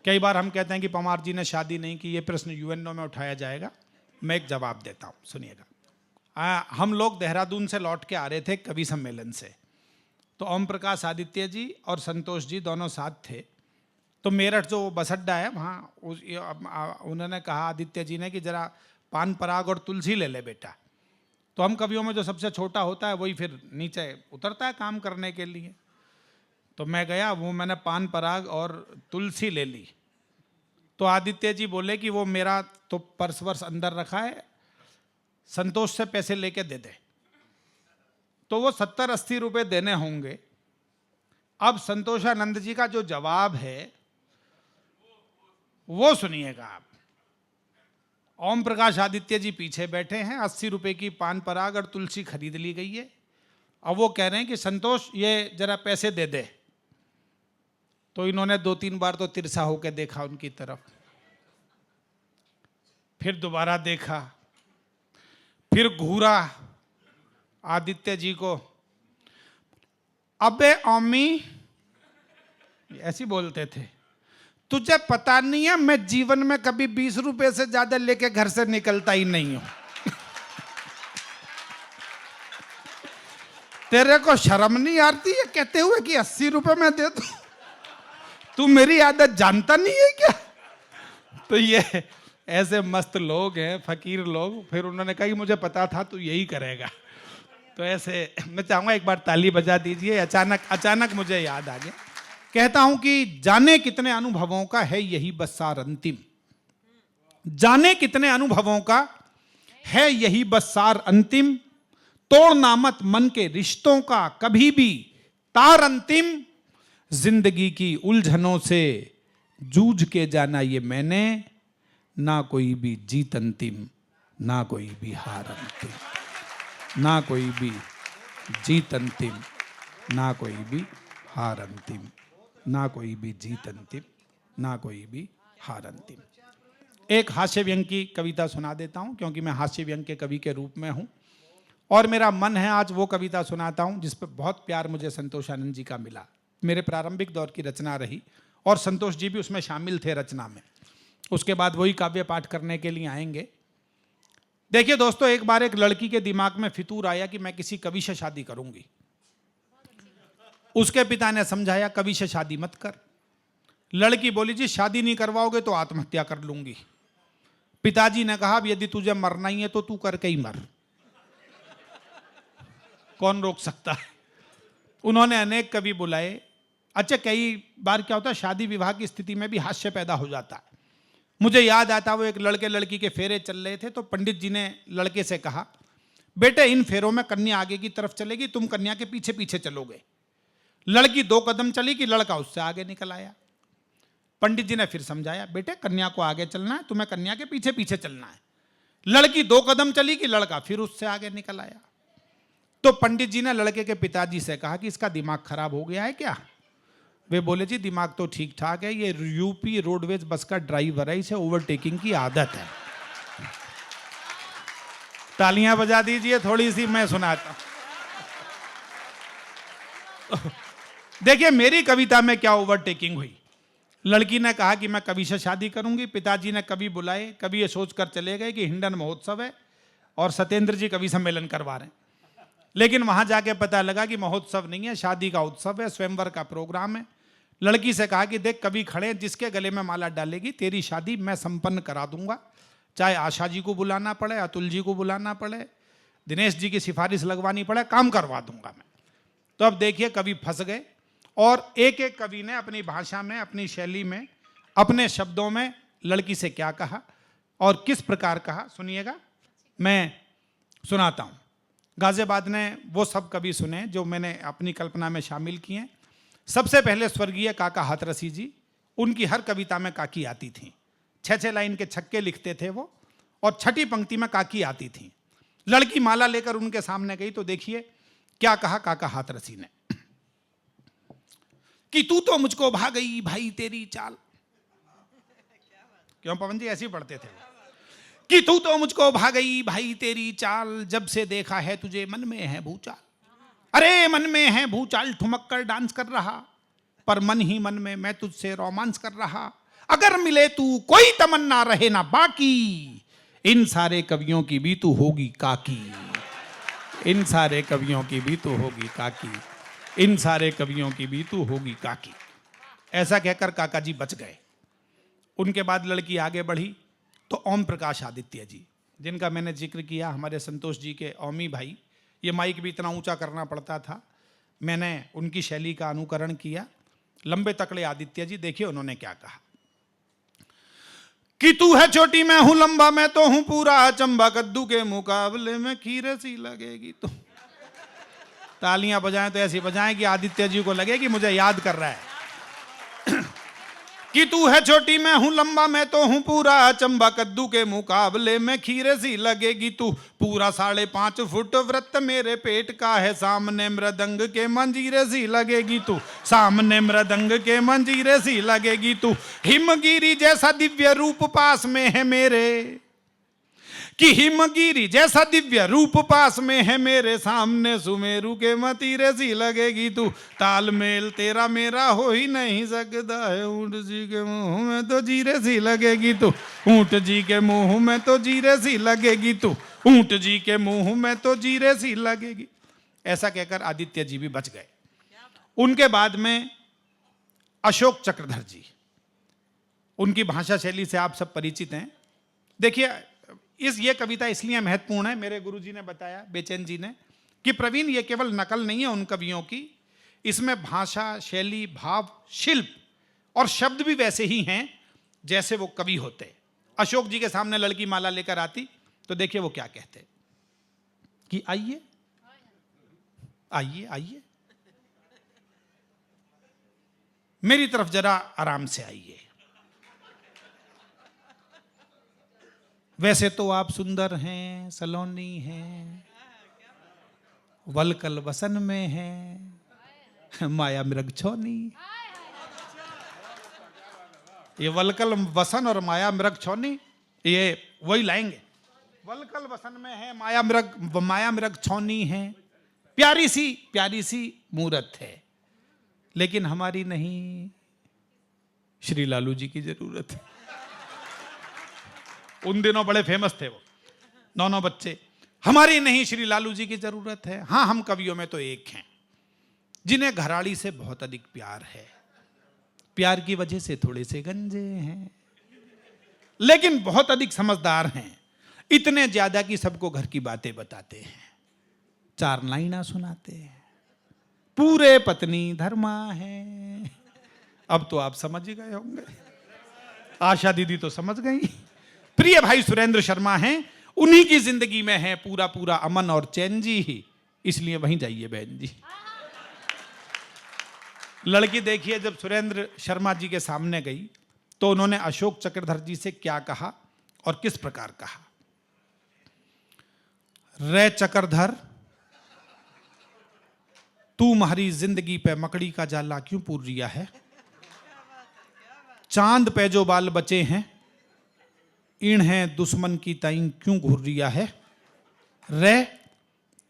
कई बार हम कहते हैं कि परमार जी ने शादी नहीं की, ये प्रश्न यूएनओ में उठाया जाएगा। मैं एक जवाब देता हूँ, सुनिएगा। हम लोग देहरादून से लौट के आ रहे थे कवि सम्मेलन से, तो ओम प्रकाश आदित्य जी और संतोष जी दोनों साथ थे। तो मेरठ जो बस अड्डा है वहाँ उन्होंने कहा आदित्य जी ने कि जरा पान पराग और तुलसी ले ले बेटा। तो हम कवियों में जो सबसे छोटा होता है वही फिर नीचे उतरता है काम करने के लिए। तो मैं गया, वो मैंने पान पराग और तुलसी ले ली। तो आदित्य जी बोले कि वो मेरा तो पर्स वर्स अंदर रखा है, संतोष से पैसे लेके दे दे। तो वो 70-80 रुपए देने होंगे। अब संतोषानंद जी का जो जवाब है वो सुनिएगा आप। ओम प्रकाश आदित्य जी पीछे बैठे हैं, 80 रुपए की पान पराग और तुलसी खरीद ली गई है। अब वो कह रहे हैं कि संतोष ये जरा पैसे दे दे। तो इन्होंने 2-3 बार तो तिरछा होकर देखा उनकी तरफ, फिर दोबारा देखा, फिर घूरा आदित्य जी को। अबे ओमी, ऐसी बोलते थे, तुझे पता नहीं है मैं जीवन में कभी 20 रुपए से ज्यादा लेके घर से निकलता ही नहीं हूं। तेरे को शर्म नहीं आती है कहते हुए कि 80 रुपए में दे दूं? तू मेरी आदत जानता नहीं है क्या? तो ये ऐसे मस्त लोग हैं, फकीर लोग। फिर उन्होंने कहा कि मुझे पता था तू यही करेगा। तो ऐसे मैं चाहूंगा एक बार ताली बजा दीजिए। अचानक मुझे याद आ गया। कहता हूं कि जाने कितने अनुभवों का है यही बस सार अंतिम, जाने कितने अनुभवों का है यही बस सार अंतिम, तोड़ना मत मन के रिश्तों का कभी भी तार अंतिम, जिंदगी की उलझनों से जूझ के जाना ये मैंने, ना कोई भी जीत अंतिम, ना कोई भी हार अंतिम, ना कोई भी जीत अंतिम, ना कोई भी हार अंतिम, ना कोई भी जीत अंतिम, ना कोई भी हार अंतिम। एक हास्य व्यंग की कविता सुना देता हूं, क्योंकि मैं हास्य व्यंग के कवि के रूप में हूं और मेरा मन है आज वो कविता सुनाता हूं जिस पर बहुत प्यार मुझे संतोषानंद जी का मिला। मेरे प्रारंभिक दौर की रचना रही और संतोष जी भी उसमें शामिल थे रचना में। उसके बाद वही काव्य पाठ करने के लिए आएंगे। देखिए दोस्तों, एक बार एक लड़की के दिमाग में फितूर आया कि मैं किसी कवि से शादी करूंगी। उसके पिता ने समझाया कवि से शादी मत कर। लड़की बोली जी शादी नहीं करवाओगे तो आत्महत्या कर लूंगी। पिताजी ने कहा यदि तुझे मरना ही है तो तू करके ही मर, कौन रोक सकता है। उन्होंने अनेक कवि बुलाए। अच्छा, कई बार क्या होता है शादी विवाह की स्थिति में भी हास्य पैदा हो जाता है। मुझे याद आता वो एक लड़के लड़की के फेरे चल रहे थे, तो पंडित जी ने लड़के से कहा बेटे इन फेरों में कन्या आगे की तरफ चलेगी, तुम कन्या के पीछे पीछे चलोगे। लड़की 2 कदम चली कि लड़का उससे आगे निकल आया। पंडित जी ने फिर समझाया बेटे कन्या को आगे चलना है, तुम्हें कन्या के पीछे पीछे चलना है। लड़की 2 कदम चली कि लड़का फिर उससे आगे निकल आया। तो पंडित जी ने लड़के के पिताजी से कहा कि इसका दिमाग खराब हो गया है क्या? वे बोले जी दिमाग तो ठीक ठाक है, ये यूपी रोडवेज बस का ड्राइवर है, इसे ओवरटेकिंग की आदत है। तालियां बजा दीजिए थोड़ी सी, मैं सुनाता हूं। देखिए मेरी कविता में क्या ओवरटेकिंग हुई। लड़की ने कहा कि मैं कवि से शादी करूंगी। पिताजी ने कवि बुलाए। कवि ये सोचकर चले गए कि हिंडन महोत्सव है और सत्येंद्र जी कवि सम्मेलन करवा रहे हैं। लेकिन वहां जाके पता लगा कि महोत्सव नहीं है, शादी का उत्सव है, स्वयंवर का प्रोग्राम है। लड़की से कहा कि देख कवि खड़े, जिसके गले में माला डालेगी तेरी शादी मैं संपन्न करा दूंगा, चाहे आशा जी को बुलाना पड़े, अतुल जी को बुलाना पड़े, दिनेश जी की सिफारिश लगवानी पड़े, काम करवा दूंगा मैं। तो अब देखिए कवि फंस गए और एक एक कवि ने अपनी भाषा में, अपनी शैली में, अपने शब्दों में लड़की से क्या कहा और किस प्रकार कहा, सुनिएगा। मैं सुनाता हूं। गाजियाबाद ने वो सब कवि सुने जो मैंने अपनी कल्पना में शामिल किए। सबसे पहले स्वर्गीय काका हाथरसी जी, उनकी हर कविता में काकी आती थी। 6-6 लाइन के छक्के लिखते थे वो, और छठी पंक्ति में काकी आती थी। लड़की माला लेकर उनके सामने गई तो देखिए क्या कहा काका हाथरसी ने कि तू तो मुझको भा गई भाई तेरी चाल। क्यों पवन जी ऐसे ही पढ़ते थे कि तू तो मुझको भा गई भाई तेरी चाल, जब से देखा है तुझे मन में है भूचाल। अरे मन में है भूचाल, ठुमक कर डांस कर रहा, पर मन ही मन में मैं तुझसे रोमांस कर रहा। अगर मिले तू कोई तमन्ना रहे ना बाकी, इन सारे कवियों की भी तू होगी काकी, इन सारे कवियों की भी तू होगी काकी, इन सारे कवियों की भी तू होगी काकी। ऐसा कहकर काका जी बच गए। उनके बाद लड़की आगे बढ़ी तो ओम प्रकाश आदित्य जी, जिनका मैंने जिक्र किया, हमारे संतोष जी के ओमी भाई। ये माइक भी इतना ऊंचा करना पड़ता था, मैंने उनकी शैली का अनुकरण किया। लंबे तकड़े आदित्य जी, देखिए उन्होंने क्या कहा कि तू है छोटी मैं हूं लंबा, मैं तो हूं पूरा चंबा, कद्दू के मुकाबले में खीरे सी लगेगी तो। तालियां बजाएं तो ऐसी बजाएं कि आदित्य जी को लगे कि मुझे याद कर रहा है। कि तू है छोटी मैं हूं लंबा, मैं तो हूं पूरा चंबा, कद्दू के मुकाबले में खीरे सी लगेगी तू, पूरा 5.5 फुट वृत्त मेरे पेट का है, सामने मृदंग के मंजीरे सी लगेगी तू, सामने मृदंग के मंजीरे सी लगेगी तू, हिमगिरी जैसा दिव्य रूप पास में है मेरे, कि हिमगिरी जैसा दिव्य रूप पास में है मेरे, सामने सुमेरु के मतीरे सी लगेगी तू, तालमेल तेरा मेरा हो ही नहीं सकता है, ऊंट जी के मुंह में तो जीरे सी लगेगी तू, ऊंट जी के मुंह में तो जीरे सी लगेगी तू, ऊंट जी के मुंह में तो जीरे सी लगेगी। ऐसा कहकर आदित्य जी भी बच गए। उनके बाद में अशोक चक्रधर जी, उनकी भाषा शैली से आप सब परिचित हैं। देखिए ये कविता इसलिए महत्वपूर्ण है, मेरे गुरुजी ने बताया, बेचैन जी ने, कि प्रवीण ये केवल नकल नहीं है उन कवियों की, इसमें भाषा शैली भाव शिल्प और शब्द भी वैसे ही हैं जैसे वो कवि होते। अशोक जी के सामने लड़की माला लेकर आती तो देखिए वो क्या कहते कि आइए आइए आइए, मेरी तरफ जरा आराम से आइए, वैसे तो आप सुंदर हैं, सलोनी हैं, वलकल वसन में हैं, माया मृग छोनी। ये वलकल वसन और माया मृग छोनी ये वही लाएंगे। वलकल वसन में है, माया मृग छोनी है, प्यारी सी मूरत है, लेकिन हमारी नहीं, श्री लालू जी की जरूरत है। उन दिनों बड़े फेमस थे वो दोनों बच्चे, हमारी नहीं श्री लालू जी की जरूरत है। हां, हम कवियों में तो एक हैं जिन्हें घराड़ी से बहुत अधिक प्यार है, प्यार की वजह से थोड़े से गंजे हैं, लेकिन बहुत अधिक समझदार हैं, इतने ज्यादा कि सबको घर की बातें बताते हैं, 4 लाइना सुनाते हैं, पूरे पत्नी धर्मा है। अब तो आप समझ ही गए होंगे, आशा दीदी तो समझ गई। प्रिय भाई सुरेंद्र शर्मा हैं, उन्हीं की जिंदगी में है पूरा पूरा अमन और चैन जी ही, इसलिए वहीं जाइए बहन जी। लड़की देखिए जब सुरेंद्र शर्मा जी के सामने गई तो उन्होंने अशोक चक्रधर जी से क्या कहा और किस प्रकार कहा। रे चक्रधर, तू हमारी जिंदगी पे मकड़ी का जाला क्यों पूर रिया है, चांद पे जो बाल बचे हैं इन्हें दुश्मन की ताई क्यों घूर रिया है। रे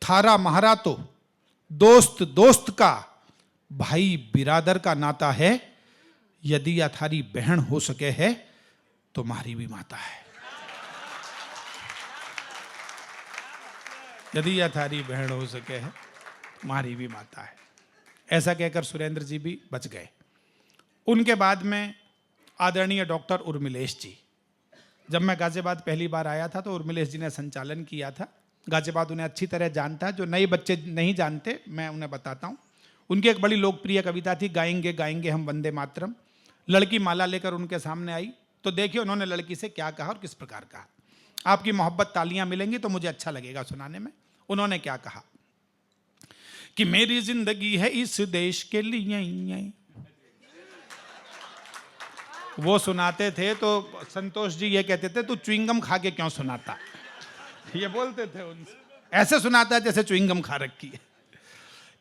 थारा महारा तो दोस्त दोस्त का, भाई बिरादर का नाता है, यदि या थारी बहन हो सके है तो तुम्हारी भी माता है, यदि या थारी बहन हो सके है तुम्हारी भी माता है। ऐसा कहकर सुरेंद्र जी भी बच गए। उनके बाद में आदरणीय डॉक्टर उर्मिलेश जी, जब मैं गाजियाबाद पहली बार आया था तो उर्मिलेश जी ने संचालन किया था। गाजियाबाद उन्हें अच्छी तरह जानता है, जो नए बच्चे नहीं जानते मैं उन्हें बताता हूँ। उनकी एक बड़ी लोकप्रिय कविता थी, गाएंगे गाएंगे हम वंदे मातरम। लड़की माला लेकर उनके सामने आई तो देखिए उन्होंने लड़की से क्या कहा और किस प्रकार कहा। आपकी मोहब्बत तालियां मिलेंगी तो मुझे अच्छा लगेगा सुनाने में। उन्होंने क्या कहा कि मेरी जिंदगी है इस देश के लिए। वो सुनाते थे तो संतोष जी ये कहते थे तू च्युइंगम खा के क्यों सुनाता, ये बोलते थे उनसे, ऐसे सुनाता है जैसे च्युइंगम खा रखी है।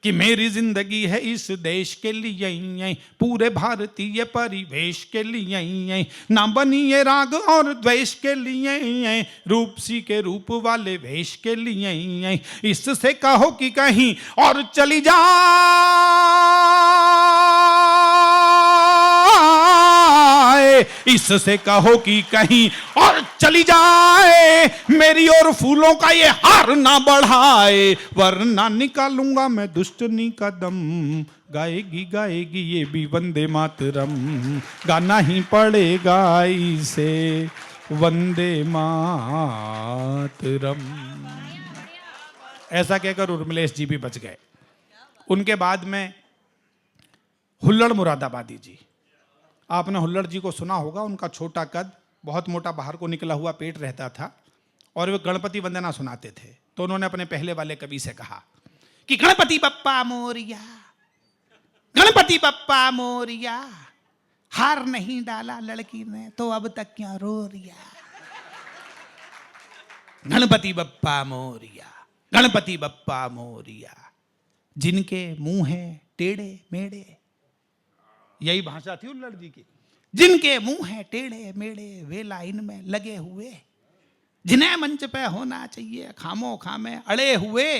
कि मेरी जिंदगी है इस देश के लिए, पूरे भारतीय परिवेश के लिए, ना बनिए राग और द्वेष के लिए, रूपसी के रूप वाले वेश के लिए, इससे कहो कि कहीं और चली जाए, इससे कहो कि कहीं और चली जाए, मेरी और फूलों का ये हार ना बढ़ाए, वरना निकालूंगा मैं दुष्टनी का दम। गाएगी गाएगी ये भी वंदे मातरम, गाना ही पड़ेगा इसे वंदे मातरम। ऐसा कहकर उर्मिलेश जी भी बच गए। उनके बाद में हुल्लड़ मुरादाबादी जी, आपने हुल्लड़ जी को सुना होगा। उनका छोटा कद, बहुत मोटा बाहर को निकला हुआ पेट रहता था और वे गणपति वंदना सुनाते थे। तो उन्होंने अपने पहले वाले कवि से कहा कि गणपति बप्पा मोरिया, गणपति बप्पा मोरिया, हार नहीं डाला लड़की ने तो अब तक क्या रो रिया। गणपति बप्पा मोरिया, गणपति बप्पा मोरिया, जिनके मुंह है टेढ़े मेढ़े, यही भाषा थी हुल्लड़ जी की। जिनके मुंह है टेढ़े मेढ़े वे लाइन में लगे हुए, जिन्हें मंच पे होना चाहिए खामो खामे अड़े हुए,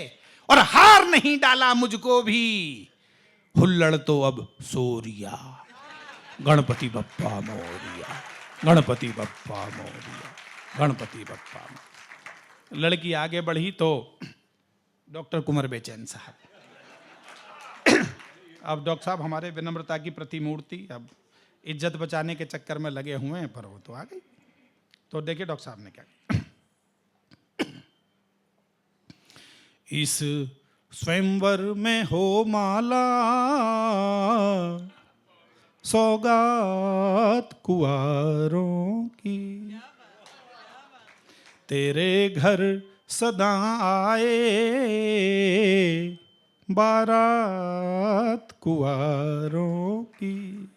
और हार नहीं डाला मुझको भी, हुल्लड़ तो अब सोरिया। गणपति बप्पा मोरिया, गणपति बप्पा मोरिया, गणपति बप्पा मोरिया। लड़की आगे बढ़ी तो डॉक्टर कुंवर बेचैन साहब, अब डॉक्टर साहब हमारे विनम्रता की प्रतिमूर्ति, अब इज्जत बचाने के चक्कर में लगे हुए हैं, पर वो तो आ गई। तो देखिए डॉक्टर साहब ने क्या किया। इस स्वयंवर में हो माला सौगात कुंवारों की, तेरे घर सदा आए बारात कुंवारों की।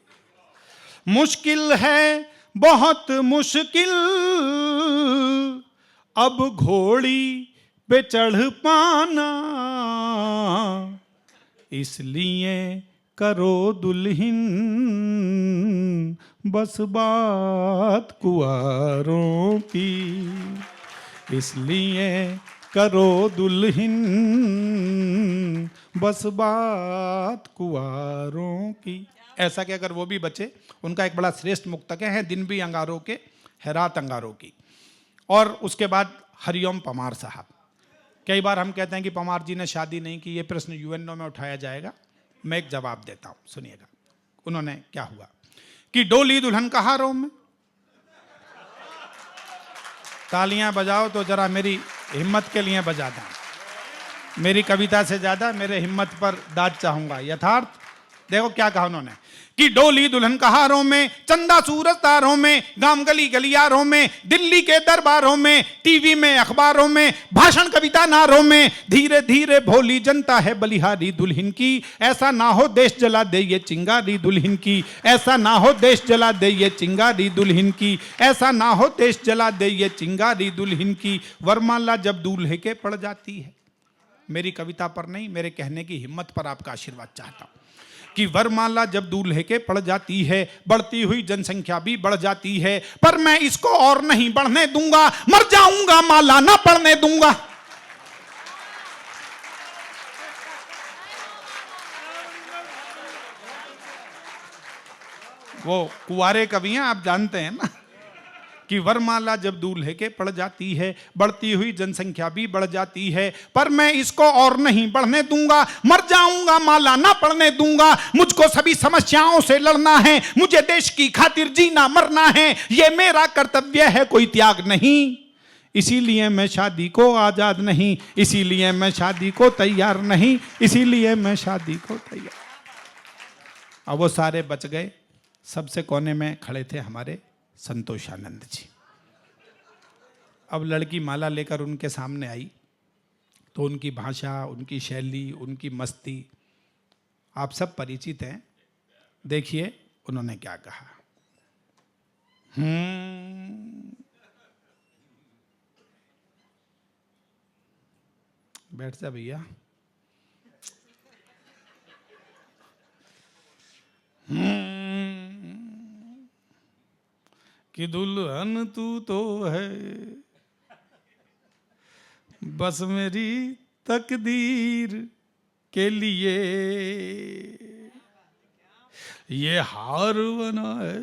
मुश्किल है बहुत मुश्किल अब घोड़ी पे चढ़ पाना, इसलिए करो दुल्हन बस बात कुंवारों की, इसलिए करो दुल्हन बस बात कुंवारों की। ऐसा कि अगर वो भी बचे, उनका एक बड़ा श्रेष्ठ मुक्तक है दिन भी अंगारों के है रात अंगारों की। और उसके बाद हरिओम पमार साहब। कई बार हम कहते हैं कि पमार जी ने शादी नहीं की, ये प्रश्न यूएनओ में उठाया जाएगा, मैं एक जवाब देता हूं, सुनिएगा। उन्होंने क्या हुआ कि डोली दुल्हन कहारों में, तालियां बजाओ तो जरा मेरी हिम्मत के लिए बजा दें। मेरी कविता से ज्यादा मेरे हिम्मत पर दाद चाहूंगा। यथार्थ देखो क्या कहा उन्होंने कि डोली दुल्हन कहारों में, चंदा सूरज तारों में, गांव गली गलियारों में, दिल्ली के दरबारों में, टीवी में अखबारों में, भाषण कविता नारों में, धीरे धीरे भोली जनता है बलिहारी दुल्हन की। ऐसा ना हो देश जला दे ये चिंगारी दुल्हन की, ऐसा ना हो देश जला दे ये चिंगारी दुल्हन की, ऐसा ना हो देश जला दे ये चिंगारी दुल्हन की। वरमाला जब दूल्हे के पड़ जाती है, मेरी कविता पर नहीं, मेरे कहने की हिम्मत पर आपका आशीर्वाद चाहता हूं कि वरमाला जब दूल्हे के पड़ जाती है, बढ़ती हुई जनसंख्या भी बढ़ जाती है, पर मैं इसको और नहीं बढ़ने दूंगा, मर जाऊंगा माला ना पड़ने दूंगा। वो कुंवारे कवि हैं, आप जानते हैं ना कि वरमाला जब दूल्हे के पड़ जाती है, बढ़ती हुई जनसंख्या भी बढ़ जाती है, पर मैं इसको और नहीं बढ़ने दूंगा, मर जाऊंगा माला ना पड़ने दूंगा। मुझको सभी समस्याओं से लड़ना है, मुझे देश की खातिर जीना मरना है, ये मेरा कर्तव्य है, कोई त्याग नहीं। इसीलिए मैं शादी को आजाद नहीं, इसीलिए मैं शादी को तैयार नहीं, इसीलिए मैं शादी को तैयार। अब वो सारे बच गए। सबसे कोने में खड़े थे हमारे संतोषानंद जी। अब लड़की माला लेकर उनके सामने आई तो उनकी भाषा, उनकी शैली, उनकी मस्ती आप सब परिचित हैं। देखिए उन्होंने क्या कहा। बैठ जा भैया। कि दुल्हन तू तो है बस मेरी तकदीर के लिए, ये हार बना है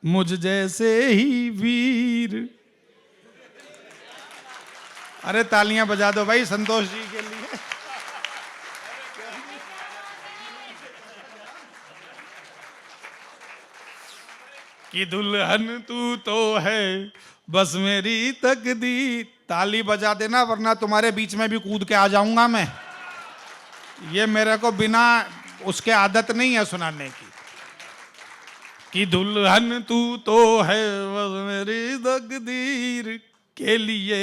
मुझ जैसे ही वीर। अरे तालियां बजा दो भाई संतोष जी के लिए। कि दुल्हन तू तो है बस मेरी तकदीर। ताली बजा देना वरना तुम्हारे बीच में भी कूद के आ जाऊंगा मैं। ये मेरे को बिना उसके आदत नहीं है सुनाने की। कि दुल्हन तू तो है बस मेरी तकदीर के लिए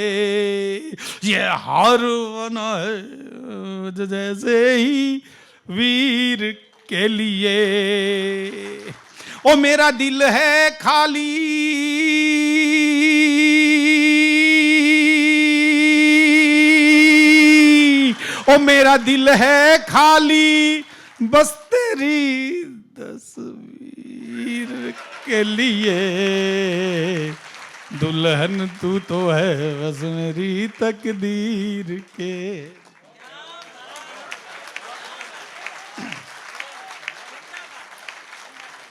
ये हार बना है जैसे ही वीर के लिए। ओ मेरा दिल है खाली ओ मेरा दिल है खाली बस तेरी तस्वीर के लिए। दुल्हन तू तो है बस मेरी तकदीर के।